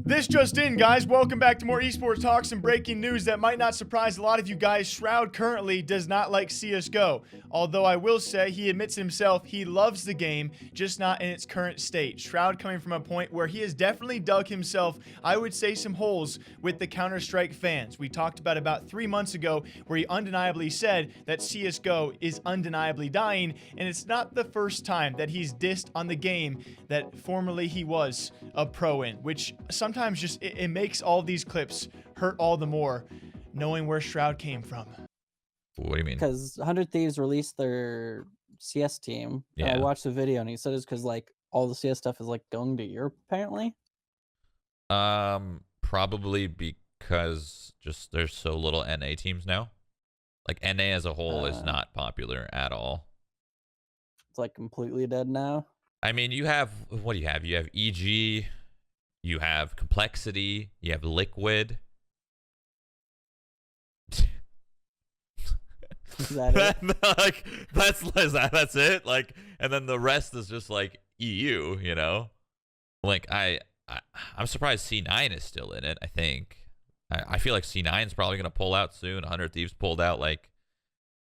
This just in, guys. Welcome back to more esports talks and breaking news that might not surprise a lot of you guys. Shroud currently does not like CSGO. Although I will say he admits himself he loves the game, just not in its current state. Shroud coming from a point where he has definitely dug himself, I would say, some holes with the Counter-Strike fans. We talked about 3 months ago where he undeniably said that CSGO is undeniably dying, and it's not the first time that he's dissed on the game that formerly he was a pro in, which sometimes just it makes all of these clips hurt all the more knowing where Shroud came from. What do you mean? Because 100 Thieves released their CS team. And I Yeah. watched the video and he said it's because like all the CS stuff is like going to Europe apparently. Probably because just there's so little NA teams now. Like NA as a whole is not popular at all. It's like completely dead now. I mean, you have, what do you have? You have EG, you have Complexity, you have Liquid. Is that it? Like, that's it. Like, and then the rest is just like EU, you know. Like I'm surprised C9 is still in it. I think I feel like C9 is probably gonna pull out soon. 100 Thieves pulled out. Like,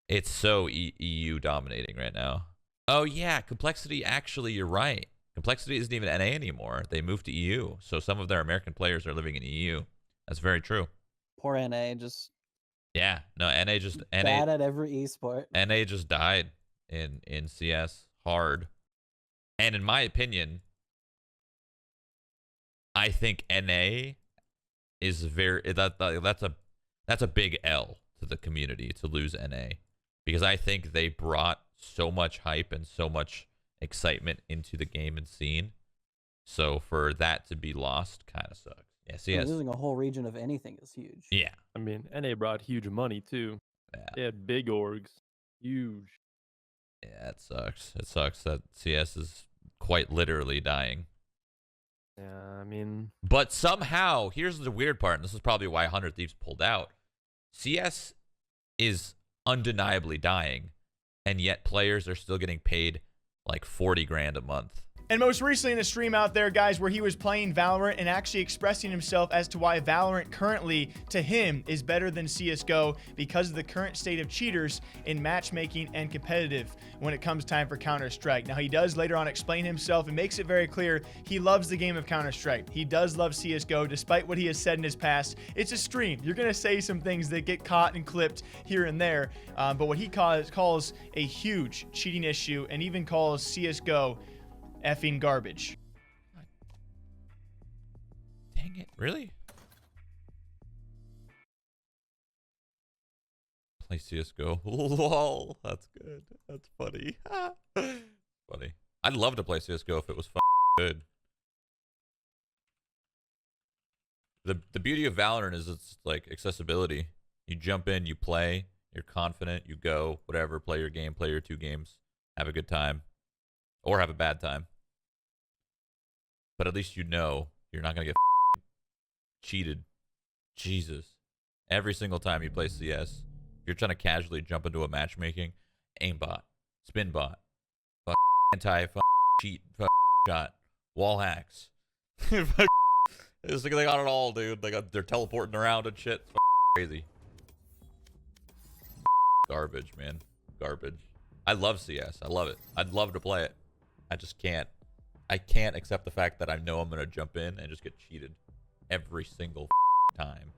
it's so EU dominating right now. Oh yeah, Complexity. Actually, you're right. Complexity isn't even NA anymore. They moved to EU, so some of their American players are living in EU. That's very true. Poor NA just. Yeah, no, NA just bad at every esport. NA just died in CS hard. And in my opinion, I think NA is that's a big L to the community to lose NA, because I think they brought so much hype and so much excitement into the game and scene. So for that to be lost kind of sucks. Yeah, CS. Losing a whole region of anything is huge. Yeah. I mean, NA brought huge money too. Yeah. They had big orgs. Huge. Yeah, it sucks. It sucks that CS is quite literally dying. Yeah, I mean. But somehow, here's the weird part, and this is probably why 100 Thieves pulled out. CS is undeniably dying, and yet players are still getting paid like 40 grand a month. And most recently in a stream out there, guys, where he was playing Valorant and actually expressing himself as to why Valorant currently, to him, is better than CSGO because of the current state of cheaters in matchmaking and competitive when it comes time for Counter-Strike. Now, he does later on explain himself and makes it very clear he loves the game of Counter-Strike. He does love CSGO, despite what he has said in his past. It's a stream. You're going to say some things that get caught and clipped here and there, but what he calls a huge cheating issue and even calls CSGO effing garbage. Dang it, really? Play CSGO. Lol, that's good. That's funny. Funny. I'd love to play CSGO if it was good. The beauty of Valorant is it's like accessibility. You jump in, you play, you're confident, you go, whatever, play your game, play your 2 games, have a good time, or have a bad time. But at least you know you're not going to get cheated. Jesus. Every single time you play CS, if you're trying to casually jump into a matchmaking, aimbot, spin bot, anti, cheat, shot, wall hacks. They got it all, dude. They're teleporting around and shit. It's crazy. Garbage, man. Garbage. I love CS. I love it. I'd love to play it. I just can't. I can't accept the fact that I know I'm going to jump in and just get cheated every single time.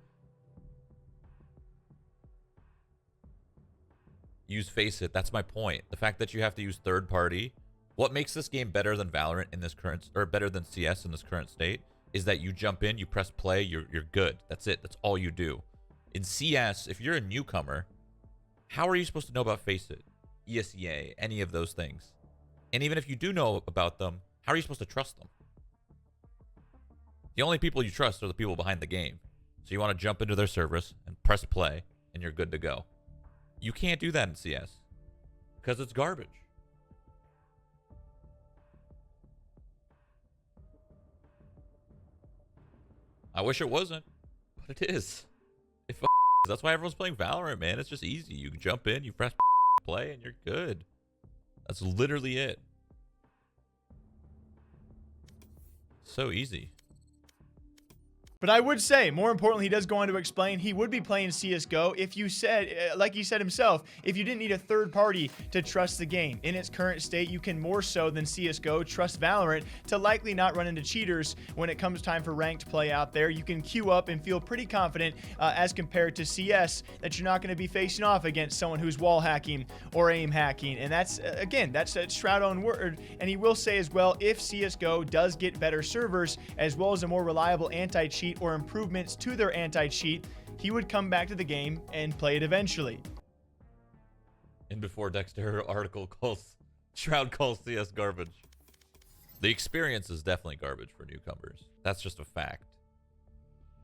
Use Faceit. That's my point. The fact that you have to use third party. What makes this game better than Valorant in this current, or better than CS in this current state, is that you jump in, you press play, you're good. That's it. That's all you do. In CS, if you're a newcomer, how are you supposed to know about Faceit, ESEA, any of those things? And even if you do know about them, how are you supposed to trust them? The only people you trust are the people behind the game. So you want to jump into their service and press play, and you're good to go. You can't do that in CS because it's garbage. I wish it wasn't, but it is. That's why everyone's playing Valorant, man. It's just easy. You jump in, you press play, and you're good. That's literally it. So easy. But I would say, more importantly, he does go on to explain he would be playing CSGO if you said, like he said himself, if you didn't need a third party to trust the game. In its current state, you can more so than CSGO trust Valorant to likely not run into cheaters when it comes time for ranked play out there. You can queue up and feel pretty confident as compared to CS that you're not going to be facing off against someone who's wall hacking or aim hacking. And that's, again, that's a Shroud own word. And he will say as well, if CSGO does get better servers as well as a more reliable anti-cheat or improvements to their anti-cheat, he would come back to the game and play it eventually. And before Dexter article calls Shroud calls CS garbage. The experience is definitely garbage for newcomers. That's just a fact.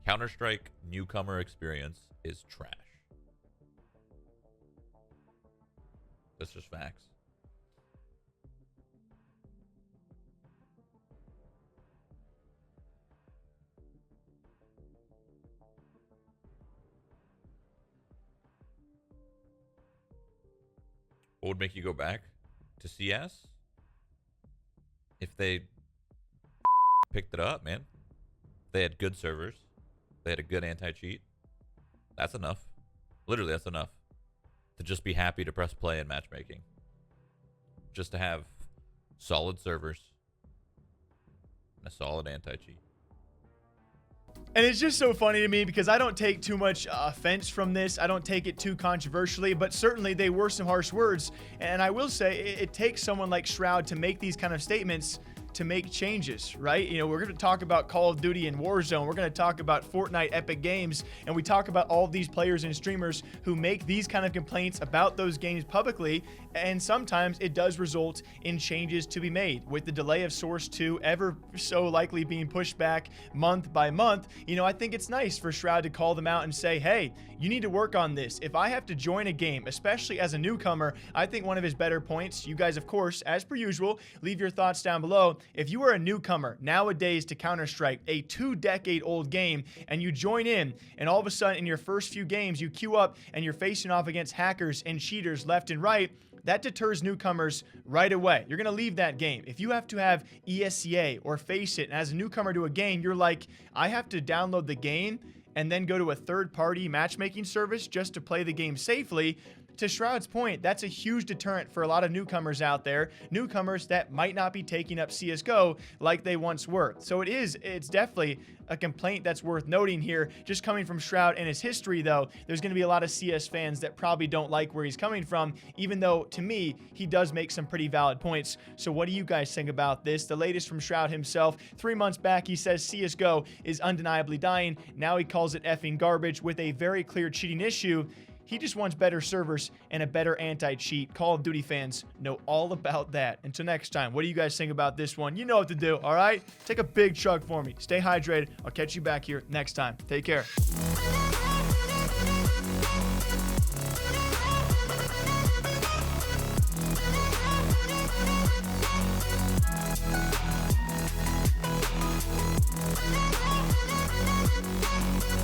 Counter-Strike newcomer experience is trash. That's just facts. What would make you go back to CS? If they picked it up, man. They had good servers. They had a good anti-cheat. That's enough. Literally, that's enough. To just be happy to press play in matchmaking. Just to have solid servers and a solid anti-cheat. And it's just so funny to me because I don't take too much offense from this. I don't take it too controversially, but certainly they were some harsh words. And I will say it takes someone like Shroud to make these kind of statements to make changes, right? You know, we're going to talk about Call of Duty and Warzone. We're going to talk about Fortnite, Epic Games, and we talk about all of these players and streamers who make these kind of complaints about those games publicly, and sometimes it does result in changes to be made. With the delay of Source 2 ever so likely being pushed back month by month, you know, I think it's nice for Shroud to call them out and say, hey, you need to work on this. If I have to join a game, especially as a newcomer, I think one of his better points, you guys, of course, as per usual, leave your thoughts down below. If you are a newcomer nowadays to Counter-Strike, a 2-decade-old game, and you join in, and all of a sudden in your first few games, you queue up and you're facing off against hackers and cheaters left and right, that deters newcomers right away. You're going to leave that game. If you have to have ESCA or Face It, and as a newcomer to a game, you're like, I have to download the game and then go to a third-party matchmaking service just to play the game safely. To Shroud's point, that's a huge deterrent for a lot of newcomers out there, newcomers that might not be taking up CSGO like they once were. So it's definitely a complaint that's worth noting here. Just coming from Shroud and his history, though, there's going to be a lot of CS fans that probably don't like where he's coming from, even though, to me, he does make some pretty valid points. So what do you guys think about this? The latest from Shroud himself. 3 months back, he says CSGO is undeniably dying. Now he calls it effing garbage with a very clear cheating issue. He just wants better servers and a better anti-cheat. Call of Duty fans know all about that. Until next time, what do you guys think about this one? You know what to do, all right? Take a big chug for me. Stay hydrated. I'll catch you back here next time. Take care.